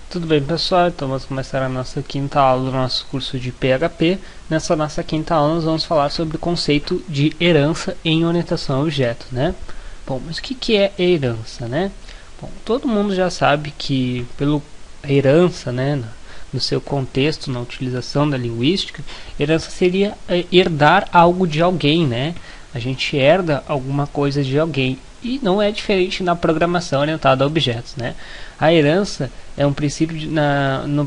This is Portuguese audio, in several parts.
Tudo bem, pessoal? Então vamos começar a nossa quinta aula do nosso curso de PHP. Nessa nossa quinta aula nós vamos falar sobre o conceito de herança em orientação a objetos, né? Bom, mas o que é herança, né? Bom, todo mundo já sabe que pelo herança, né, no seu contexto, na utilização da linguística, herança seria herdar algo de alguém, né? A gente herda alguma coisa de alguém. E não é diferente na programação orientada a objetos, né? A herança é um princípio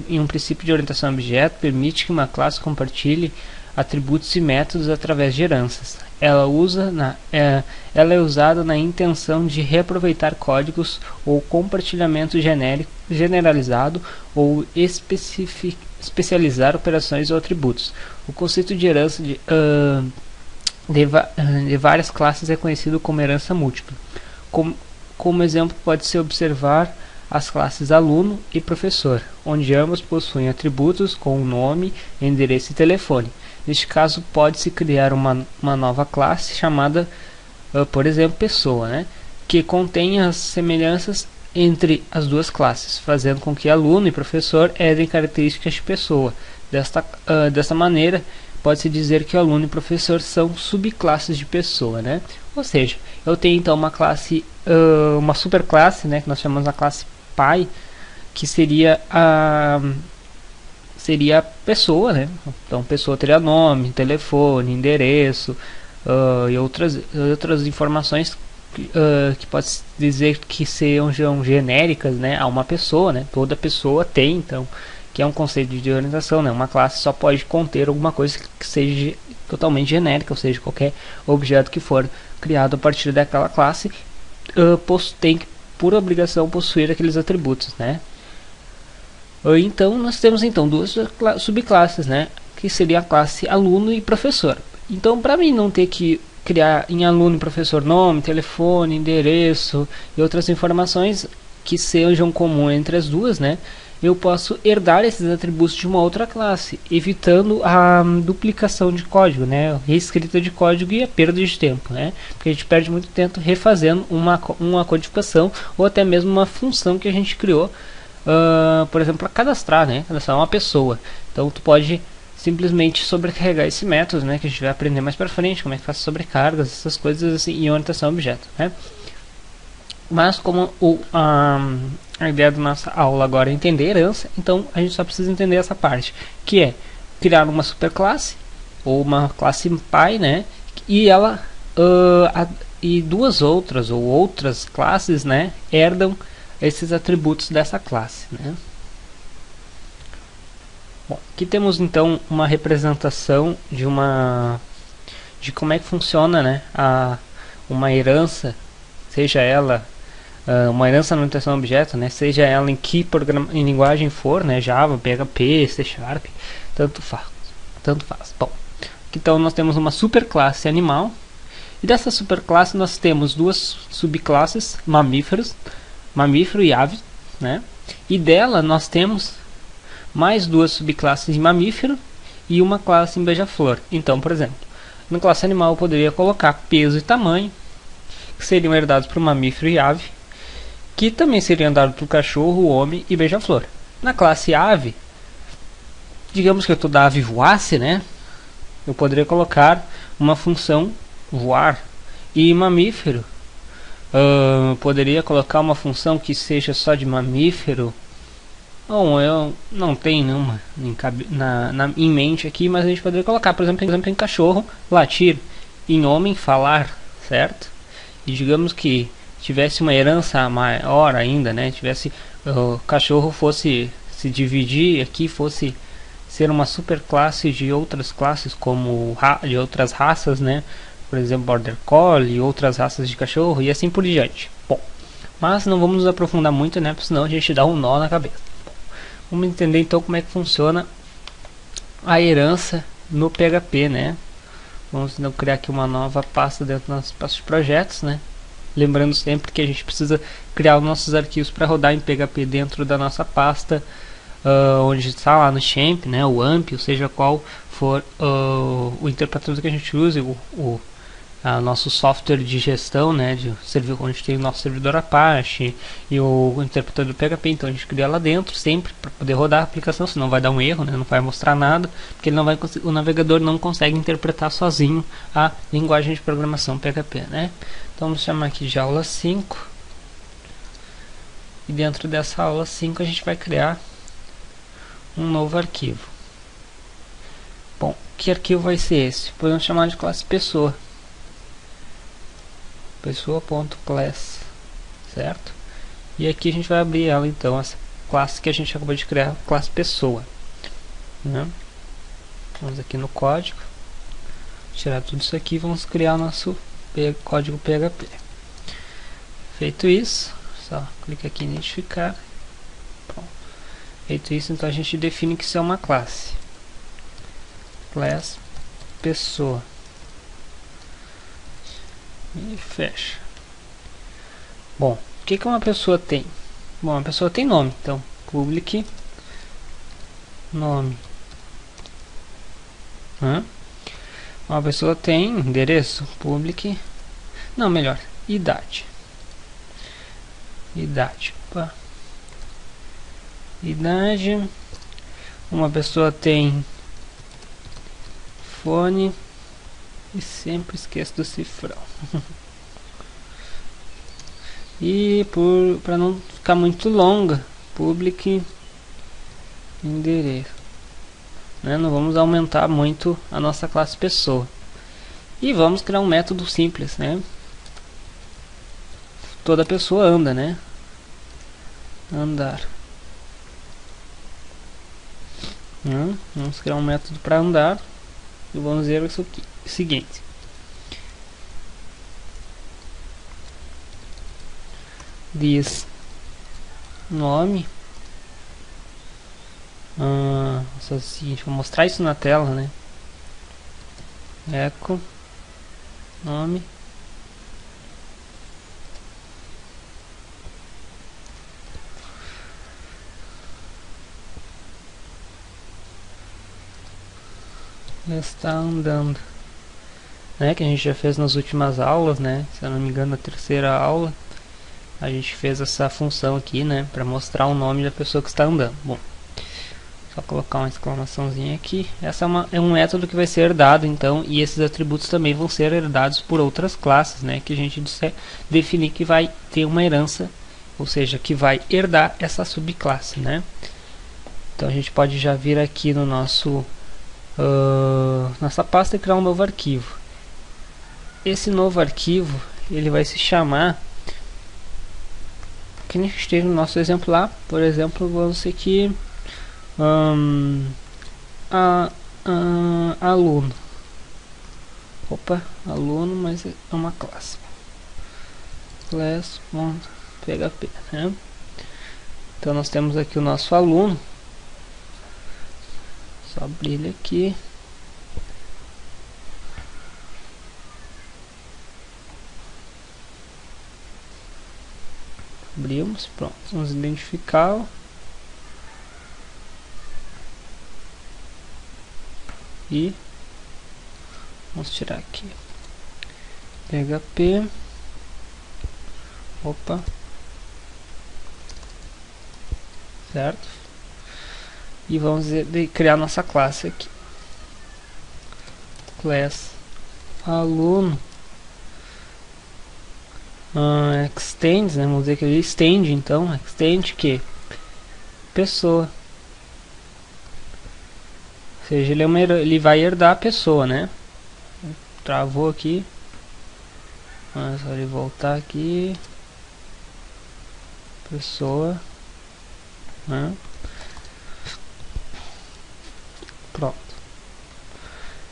em um princípio de orientação a objeto, permite que uma classe compartilhe atributos e métodos através de heranças. Ela é usada na intenção de reaproveitar códigos ou compartilhamento generalizado ou especializar operações ou atributos. O conceito de herança de várias classes é conhecido como herança múltipla. Como exemplo, pode-se observar as classes aluno e professor, onde ambos possuem atributos com nome, endereço e telefone. Neste caso, pode-se criar uma nova classe chamada, por exemplo, pessoa, né? Que contém as semelhanças entre as duas classes, fazendo com que aluno e professor herdem características de pessoa. Desta maneira, pode-se dizer que aluno e professor são subclasses de pessoa, né? Ou seja, eu tenho então uma classe, uma superclasse, né, que nós chamamos a classe pai, que seria a pessoa, né? Então, pessoa teria nome, telefone, endereço e outras informações que pode dizer que sejam genéricas, né, a uma pessoa, né? Toda pessoa tem, então, que é um conceito de orientação, né? Uma classe só pode conter alguma coisa que seja totalmente genérica, ou seja, qualquer objeto que for criado a partir daquela classe tem que, por obrigação, possuir aqueles atributos, né? Então nós temos duas subclasses, né? Que seria a classe aluno e professor. Então, para mim não ter que criar em aluno e professor nome, telefone, endereço e outras informações que sejam comuns entre as duas, né? Eu posso herdar esses atributos de uma outra classe, evitando a duplicação de código, né? Reescrita de código e a perda de tempo, né? Porque a gente perde muito tempo refazendo uma codificação ou até mesmo uma função que a gente criou, por exemplo, para cadastrar, né? Cadastrar uma pessoa. Então tu pode simplesmente sobrecarregar esse método, né? Que a gente vai aprender mais para frente, como é que faz sobrecargas, essas coisas assim, em orientação a objeto, né? Mas como a ideia da nossa aula agora é entender herança, então a gente só precisa entender essa parte, que é criar uma superclasse ou uma classe pai, né? E ela e duas outras ou outras classes, né, herdam esses atributos dessa classe, né? Bom, aqui temos então uma representação de como é que funciona, né, uma herança, seja ela uma herança na orientação a objeto, né? Seja ela em linguagem for, né? Java, PHP, C Sharp, tanto faz. Bom, então nós temos uma superclasse animal, e dessa superclasse nós temos duas subclasses, mamífero e ave, né? E dela nós temos mais duas subclasses em mamífero e uma classe em beija-flor. Então, por exemplo, na classe animal eu poderia colocar peso e tamanho, que seriam herdados por mamífero e ave, que também seriam dados para o cachorro, o homem e beija-flor. Na classe ave, digamos que eu toda ave voasse, né? Eu poderia colocar uma função voar. E mamífero, poderia colocar uma função que seja só de mamífero. Bom, eu não tenho nenhuma em mente aqui, mas a gente poderia colocar, por exemplo, em cachorro, latir, em homem, falar, certo? E digamos que tivesse uma herança maior ainda, né? Tivesse o cachorro fosse se dividir aqui, fosse ser uma superclasse de outras classes, como de outras raças, né? Por exemplo, Border Collie e outras raças de cachorro e assim por diante. Bom, mas não vamos nos aprofundar muito, né? Porque senão a gente dá um nó na cabeça. Bom, vamos entender então como é que funciona a herança no PHP, né? Vamos então criar aqui uma nova pasta dentro do nosso pasta de projetos, né? Lembrando sempre que a gente precisa criar os nossos arquivos para rodar em PHP dentro da nossa pasta, onde está lá no XAMPP, né, o AMP, ou seja qual for o interpretador que a gente use, nosso software de gestão, né, onde a gente tem o nosso servidor Apache e o interpretador do PHP. Então a gente cria lá dentro sempre para poder rodar a aplicação, senão vai dar um erro, né, não vai mostrar nada, porque ele não vai, o navegador não consegue interpretar sozinho a linguagem de programação PHP, né. Então vamos chamar aqui de aula 5, e dentro dessa aula 5 a gente vai criar um novo arquivo. Bom, que arquivo vai ser esse? Podemos chamar de classe pessoa. Pessoa.class, certo? E aqui a gente vai abrir ela, então, essa classe que a gente acabou de criar, classe pessoa, né? Vamos aqui no código, tirar tudo isso aqui e vamos criar o nosso código PHP. Feito isso, só clica aqui em identificar. Bom, feito isso, então a gente define que isso é uma classe. Class pessoa. E fecha. Bom, o que uma pessoa tem? Bom, uma pessoa tem nome, então public nome. Uma pessoa tem endereço, public, não, melhor, idade. Idade. Opa. Idade. Uma pessoa tem fone. E sempre esqueço do cifrão. E para não ficar muito longa, public endereço, né? Não vamos aumentar muito a nossa classe pessoa. E vamos criar um método simples, né? Toda pessoa anda, né? Andar. Vamos criar um método para andar. E vamos ver isso aqui. Seguinte, diz nome, seguinte, vou mostrar isso na tela, né? Eco nome, está andando, né, que a gente já fez nas últimas aulas, né? Se eu não me engano, na terceira aula a gente fez essa função aqui, né, para mostrar o nome da pessoa que está andando. Bom, só colocar uma exclamaçãozinha aqui. Essa é um método que vai ser herdado, então, e esses atributos também vão ser herdados por outras classes, né, que a gente definir que vai ter uma herança, ou seja, que vai herdar essa subclasse, né? Então a gente pode já vir aqui no nosso nossa pasta e criar um novo arquivo. Esse novo arquivo ele vai se chamar, que a gente teve no nosso exemplo lá, por exemplo, vamos aqui aluno. Opa, aluno, mas é uma classe. Class.php, né? Então nós temos aqui o nosso aluno. Só abrir ele aqui. Abrimos, pronto, vamos identificá-lo. E vamos tirar aqui PHP. Opa, certo? E vamos criar nossa classe aqui. Class aluno. Extends, né? Vamos dizer que ele extende, então extend que pessoa, ou seja, ele vai herdar a pessoa, né? Travou aqui, mas só ele voltar aqui, pessoa, né? Pronto,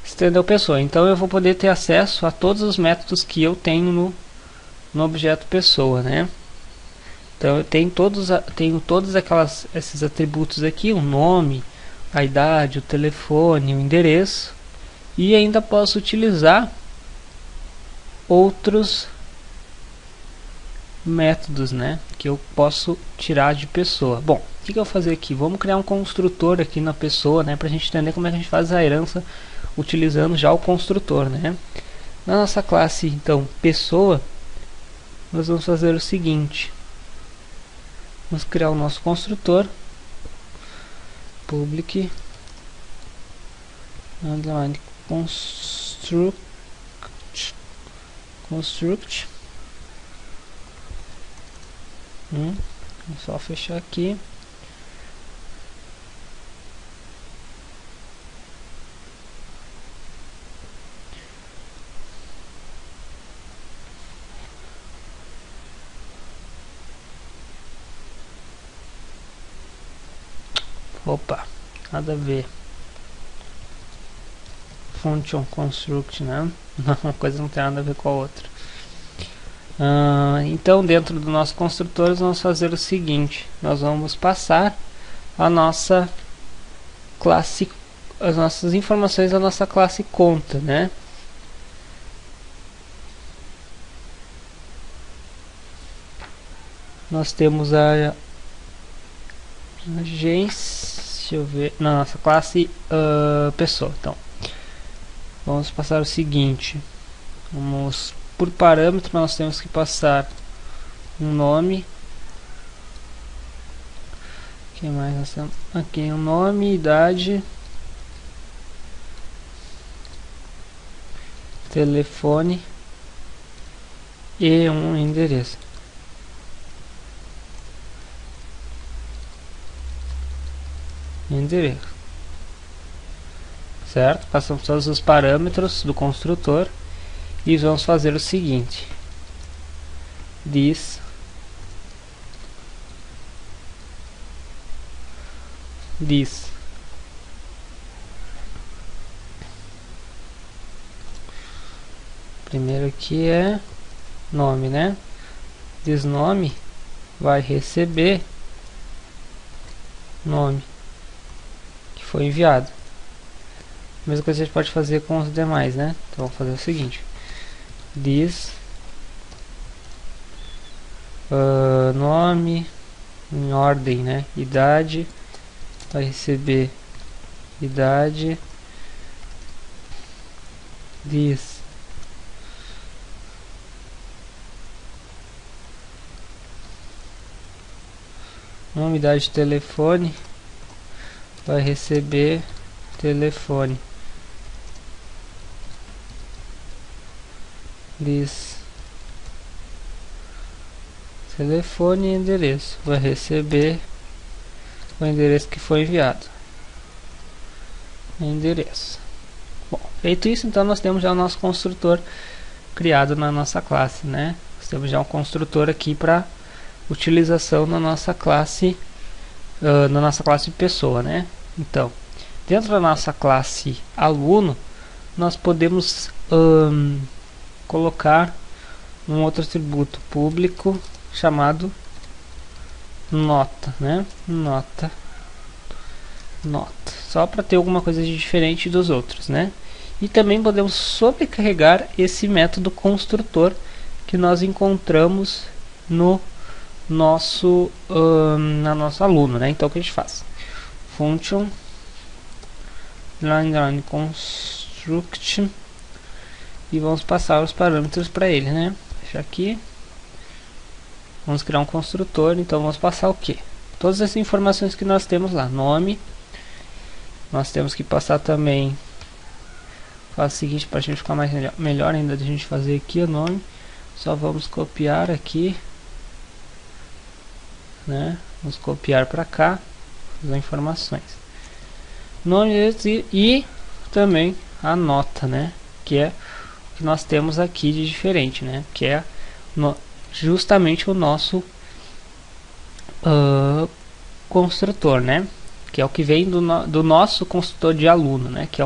estendeu pessoa. Então eu vou poder ter acesso a todos os métodos que eu tenho no objeto pessoa, né? Então eu tenho todos esses atributos aqui, o nome, a idade, o telefone, o endereço, e ainda posso utilizar outros métodos, né, que eu posso tirar de pessoa. Bom, o que eu vou fazer aqui? Vamos criar um construtor aqui na pessoa, né, para a gente entender como é que a gente faz a herança utilizando já o construtor, né. Na nossa classe, então, pessoa, nós vamos fazer o seguinte. Vamos criar o nosso construtor. Public underline construct. Vou só fechar aqui. Opa, nada a ver. Function construct, né? Uma coisa não tem nada a ver com a outra. Então, dentro do nosso construtor, nós vamos fazer o seguinte: nós vamos passar a nossa classe, as nossas informações da nossa classe conta, né? Nós temos a agência, deixa eu ver, na nossa classe pessoa. Então, vamos passar o seguinte: vamos, por parâmetro, nós temos que passar um nome. O que mais nós temos? Aqui um nome, idade, telefone e um endereço. Certo? Passamos todos os parâmetros do construtor e vamos fazer o seguinte: this primeiro aqui é nome, né? This nome vai receber nome que foi enviado. A mesma coisa a gente pode fazer com os demais, né? Então vamos fazer o seguinte: this nome em ordem, né? Idade vai receber idade. This nome, idade, telefone vai receber telefone. This telefone e endereço vai receber o endereço que foi enviado. Endereço. Bom, feito isso, então nós temos já o nosso construtor criado na nossa classe, né? Nós temos já um construtor aqui para utilização na nossa classe pessoa, né? Então, dentro da nossa classe aluno, nós podemos colocar um outro atributo público chamado nota, né? Nota, só para ter alguma coisa de diferente dos outros, né? E também podemos sobrecarregar esse método construtor que nós encontramos no nosso aluno, né? Então o que a gente faz? Function line construct e vamos passar os parâmetros para ele, né? Deixa aqui. Vamos criar um construtor, então vamos passar o que? Todas as informações que nós temos lá. Nome. Nós temos que passar também. Faz o seguinte, para a gente ficar mais melhor ainda de a gente fazer aqui o nome. Só vamos copiar aqui, né? Vamos copiar para cá as informações. Nome e também a nota, né? Que é o que nós temos aqui de diferente, né? Que é justamente o nosso construtor, né? Que é o que vem do nosso construtor de aluno, né? Que é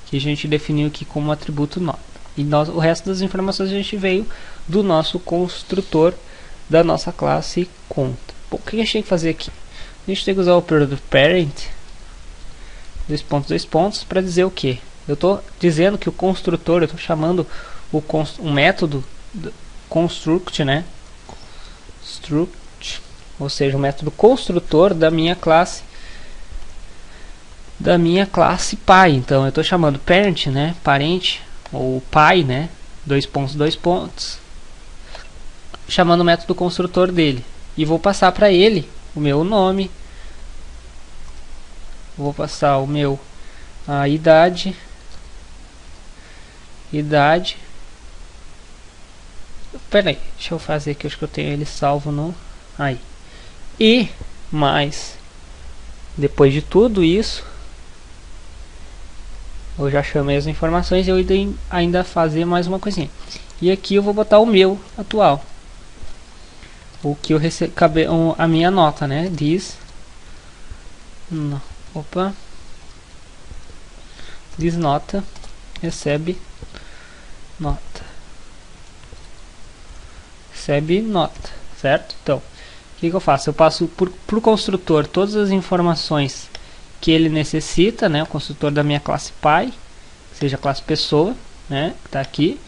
que a gente definiu aqui como atributo nota. E o resto das informações a gente veio do nosso construtor da nossa classe conta. Bom, o que a gente tem que fazer aqui? A gente tem que usar o operador parent, dois pontos, para dizer o que? Eu estou dizendo que o construtor, eu estou chamando um método construct, né? Struct, ou seja, o método construtor da minha classe pai. Então eu estou chamando parent, né? Parente ou pai, né? dois pontos, chamando o método construtor dele, e vou passar para ele o meu nome, vou passar a idade, pera aí, deixa eu fazer aqui, acho que eu tenho ele salvo no aí, e mais, depois de tudo isso, eu já chamei as informações e eu ainda fazer mais uma coisinha. E aqui eu vou botar o meu atual. O que eu recebi, a minha nota, né? Diz. Opa. Diz nota. Recebe nota. Recebe nota. Certo? Então, o que eu faço? Eu passo pro construtor todas as informações que ele necessita, né? O construtor da minha classe pai, seja a classe pessoa, né? Que tá aqui.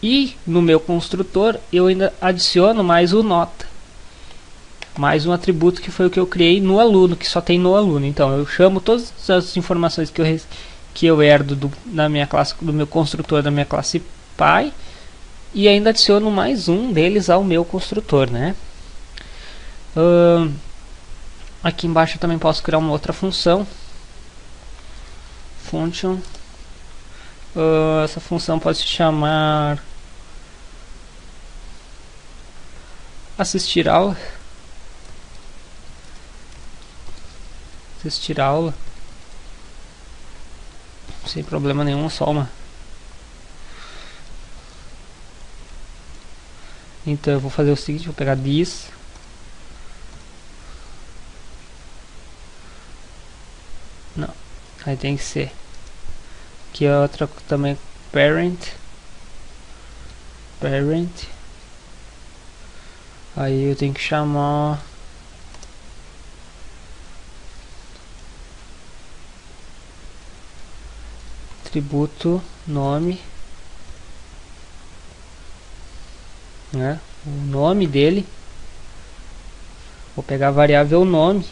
E no meu construtor eu ainda adiciono mais o nota, mais um atributo que foi o que eu criei no aluno, que só tem no aluno. Então eu chamo todas as informações que eu herdo da minha classe, do meu construtor da minha classe pai, e ainda adiciono mais um deles ao meu construtor, né? Aqui embaixo eu também posso criar uma outra função, function. Essa função pode se chamar assistir aula, sem problema nenhum, só uma. Então eu vou fazer o seguinte, vou pegar this, não, aí tem que ser aqui é outra também, parent, aí eu tenho que chamar atributo nome, né? O nome dele, vou pegar a variável nome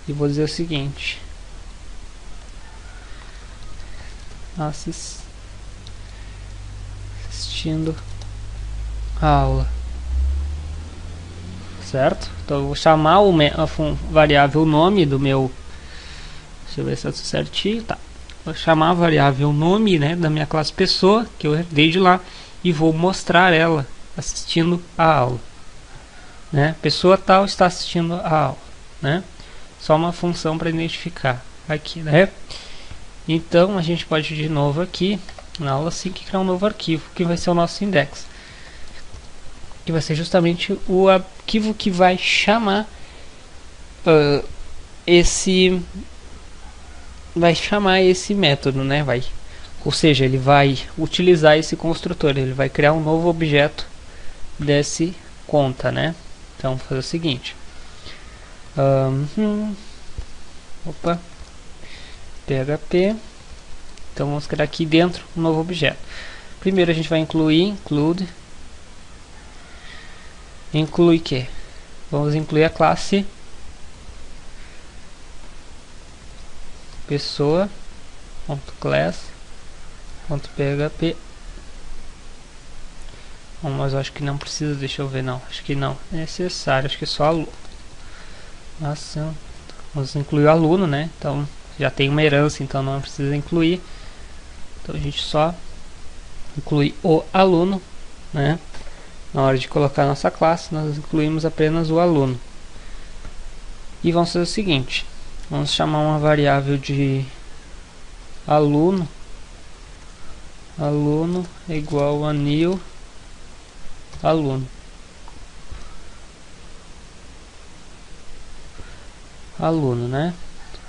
e vou dizer o seguinte, assistindo a aula, certo? Então eu vou chamar a variável nome do meu, deixa eu ver se é certinho, tá? Vou chamar a variável nome, né, da minha classe pessoa, que eu herdei de lá, e vou mostrar ela assistindo a aula, né? Pessoa tal está assistindo a aula, né? Só uma função para identificar aqui, né? Então a gente pode de novo aqui na aula 5 criar um novo arquivo que vai ser o nosso index, que vai ser justamente o arquivo que vai chamar esse método, né? Ou seja, ele vai utilizar esse construtor, ele vai criar um novo objeto desse conta, né? Então vou fazer o seguinte, PHP, então vamos criar aqui dentro um novo objeto. Primeiro a gente vai incluir que? Vamos incluir a classe pessoa.class.php. Mas eu acho que não precisa, deixa eu ver, não, acho que não é necessário, acho que é só aluno. Nossa, vamos incluir o aluno, né? Então já tem uma herança, então não precisa incluir. Então a gente só inclui o aluno, né? Na hora de colocar nossa classe, nós incluímos apenas o aluno. E vamos fazer o seguinte, vamos chamar uma variável de aluno é igual a new aluno. Né?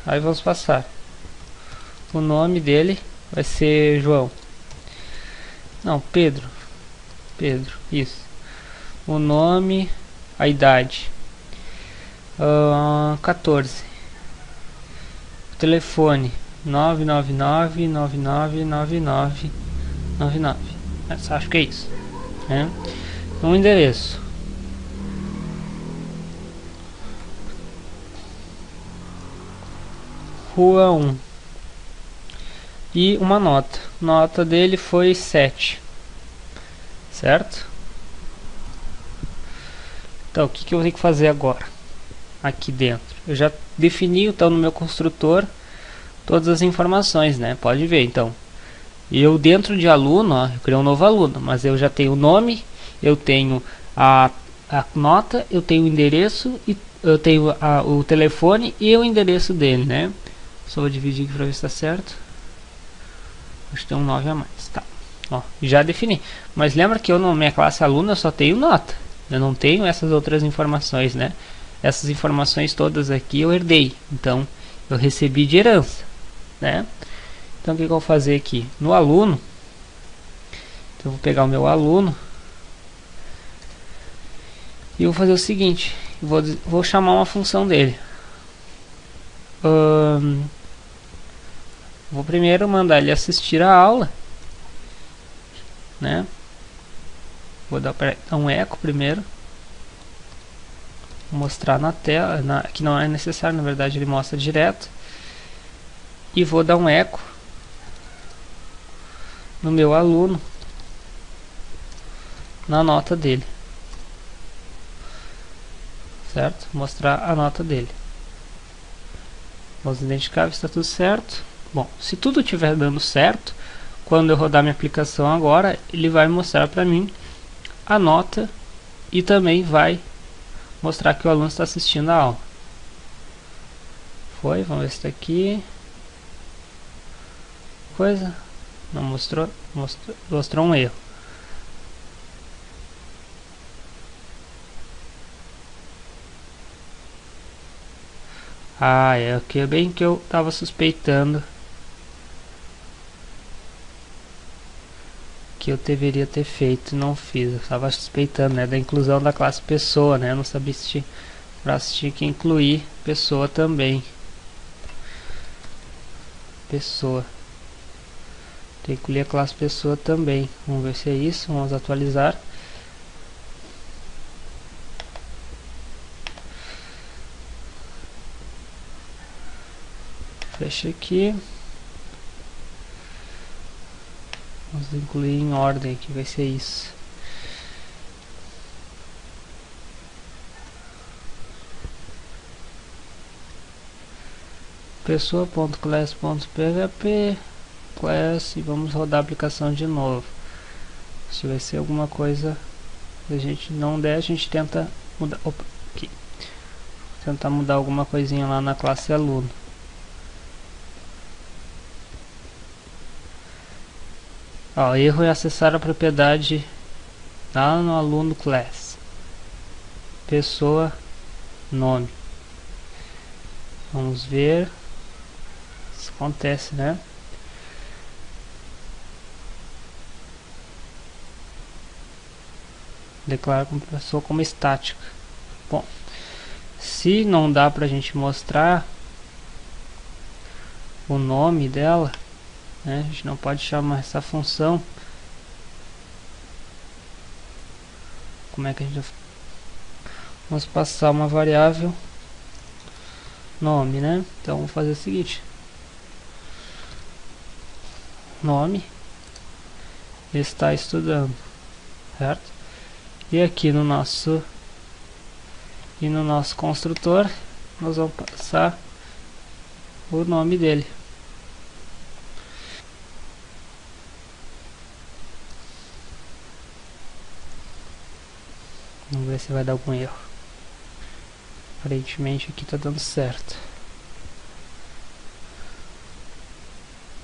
Aí vamos passar o nome dele, vai ser João, não, Pedro, isso, o nome, a idade, 14, o telefone 999999999, acho que é isso, né? Um endereço, Rua 1, e uma nota. Nota dele foi 7, certo? Então, o que eu vou ter que fazer agora? Aqui dentro, eu já defini então no meu construtor todas as informações, né? Pode ver, então. Eu dentro de aluno, ó, eu criei um novo aluno, mas eu já tenho o nome, eu tenho a nota, eu tenho o endereço, e eu tenho o telefone e o endereço dele, né? Só vou dividir aqui para ver se está certo. Acho que tem um 9 a mais, tá? Ó, já defini. Mas lembra que eu na minha classe aluno eu só tenho nota. Eu não tenho essas outras informações, né? Essas informações todas aqui eu herdei. Então, eu recebi de herança, né? Então, o que eu vou fazer aqui? No aluno, então eu vou pegar o meu aluno e vou fazer o seguinte. Vou chamar uma função dele. Vou primeiro mandar ele assistir a aula, né? Vou dar um eco primeiro. Mostrar na tela, que não é necessário, na verdade ele mostra direto. E vou dar um eco no meu aluno, na nota dele, certo? Mostrar a nota dele. Vamos identificar se está tudo certo. Bom, se tudo estiver dando certo, quando eu rodar minha aplicação agora, ele vai mostrar para mim a nota e também vai mostrar que o aluno está assistindo a aula. Foi, vamos ver se está aqui. Coisa, não mostrou, mostrou um erro. Ah, é aqui bem que eu estava suspeitando que eu deveria ter feito e não fiz. Eu estava suspeitando, né, da inclusão da classe pessoa, né? Eu não sabia se tinha que incluir pessoa também. Pessoa. Tem que incluir a classe pessoa também. Vamos ver se é isso. Vamos atualizar. Fecha aqui. Vamos incluir em ordem aqui, vai ser isso. Pessoa.class.php class e vamos rodar a aplicação de novo. Se vai ser alguma coisa, se a gente não der, a gente tenta mudar. Opa, aqui. Tentar mudar alguma coisinha lá na classe aluno. Ó, erro é acessar a propriedade lá no aluno class. Pessoa, nome. Vamos ver. Isso acontece, né? Declara como pessoa como estática. Bom, se não dá pra gente mostrar o nome dela, né, a gente não pode chamar essa função. Como é que a gente vamos passar uma variável nome, né? Então vamos fazer o seguinte: nome está estudando, certo? E aqui no nosso construtor nós vamos passar o nome dele. Vamos ver se vai dar algum erro. Aparentemente aqui está dando certo.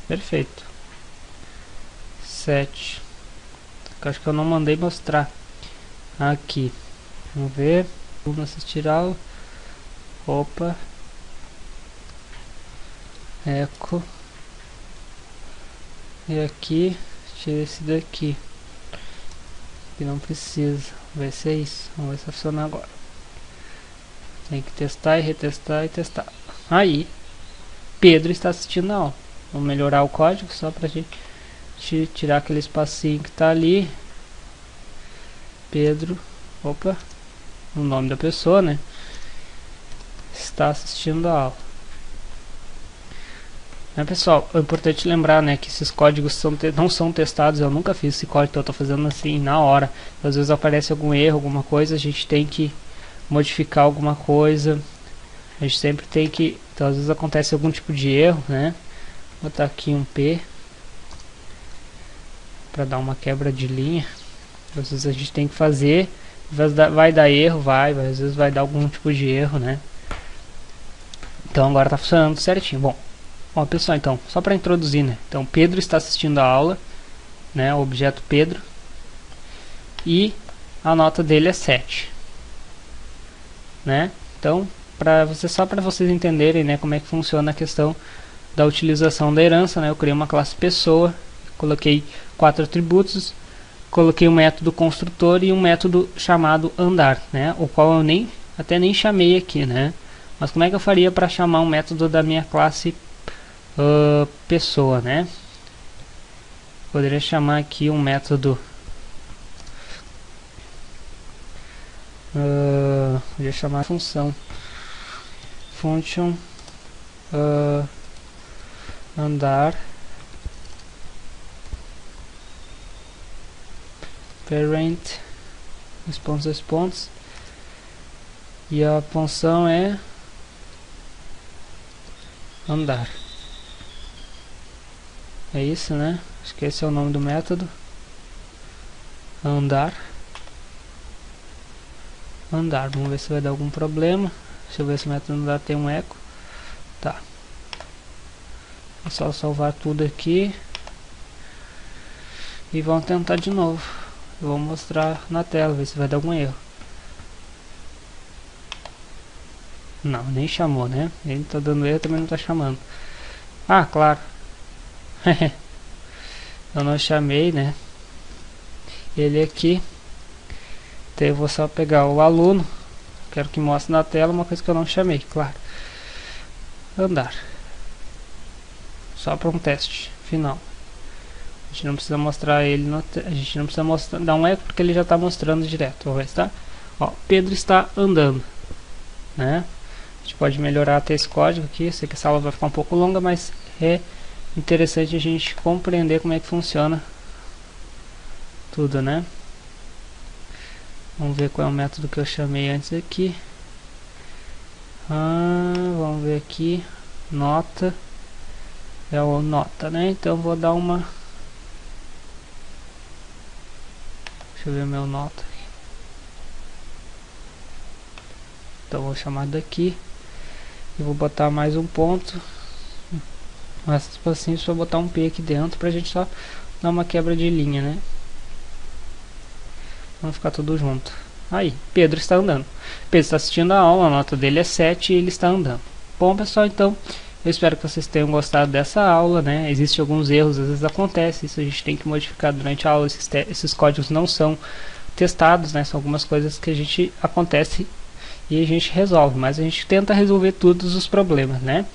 Perfeito. 7. Acho que eu não mandei mostrar aqui. Vamos ver. Vamos assistir aula. Opa. Eco. E aqui, tira esse daqui. Que não precisa. Vai ser isso. Vamos ver se funciona agora. Tem que testar e retestar e testar. Aí, Pedro está assistindo a aula. Vamos melhorar o código só pra gente tirar aquele espacinho que tá ali. Pedro, opa, o nome da pessoa, né? Está assistindo a aula. Pessoal, é importante lembrar, né, que esses códigos não são testados. Eu nunca fiz esse código, então eu estou fazendo assim na hora. Às vezes aparece algum erro, alguma coisa, a gente tem que modificar alguma coisa. A gente sempre tem que... Então às vezes acontece algum tipo de erro, né? Vou botar aqui um P para dar uma quebra de linha. Às vezes a gente tem que fazer, vai dar erro, às vezes vai dar algum tipo de erro, né? Então agora está funcionando certinho. Bom, pessoal, então, só para introduzir, né? Então, Pedro está assistindo a aula, né? O objeto Pedro. E a nota dele é 7. Né? Então, só para vocês entenderem, né, como é que funciona a questão da utilização da herança, né? Eu criei uma classe pessoa, coloquei 4 atributos, coloquei um método construtor e um método chamado andar, né? O qual eu até nem chamei aqui, né? Mas como é que eu faria para chamar um método da minha classe pessoa, né? Poderia chamar aqui um método poderia chamar função function andar parent response e a função é andar. É isso, né? Acho que esse é o nome do método. Andar. Vamos ver se vai dar algum problema. Deixa eu ver se o método andar tem um eco. Tá. É só salvar tudo aqui. E vamos tentar de novo. Eu vou mostrar na tela, ver se vai dar algum erro. Não, nem chamou, né? Ele tá dando erro, também não tá chamando. Ah, claro. Eu não chamei, né? Ele aqui. Então eu vou só pegar o aluno. Quero que mostre na tela uma coisa que eu não chamei, claro. Andar. Só para um teste final. A gente não precisa mostrar ele, a gente não precisa dar um eco porque ele já está mostrando direto. Vamos ver se tá. Ó, Pedro está andando, né? A gente pode melhorar até esse código aqui. Eu sei que essa aula vai ficar um pouco longa, mas é interessante a gente compreender como é que funciona tudo, né? Vamos ver qual é o método que eu chamei antes aqui. Vamos ver aqui. Nota. É o nota, né? Então eu vou dar uma... Deixa eu ver meu nota. Então eu vou chamar daqui. E vou botar mais um ponto. Mas assim, só botar um P aqui dentro pra gente só dar uma quebra de linha, né? Vamos ficar tudo junto. Aí, Pedro está andando. Pedro está assistindo a aula, a nota dele é 7 e ele está andando. Bom, pessoal, então, eu espero que vocês tenham gostado dessa aula, né? Existem alguns erros, às vezes acontece, isso a gente tem que modificar durante a aula. Esses códigos não são testados, né? São algumas coisas que a gente acontece e a gente resolve, mas a gente tenta resolver todos os problemas, né?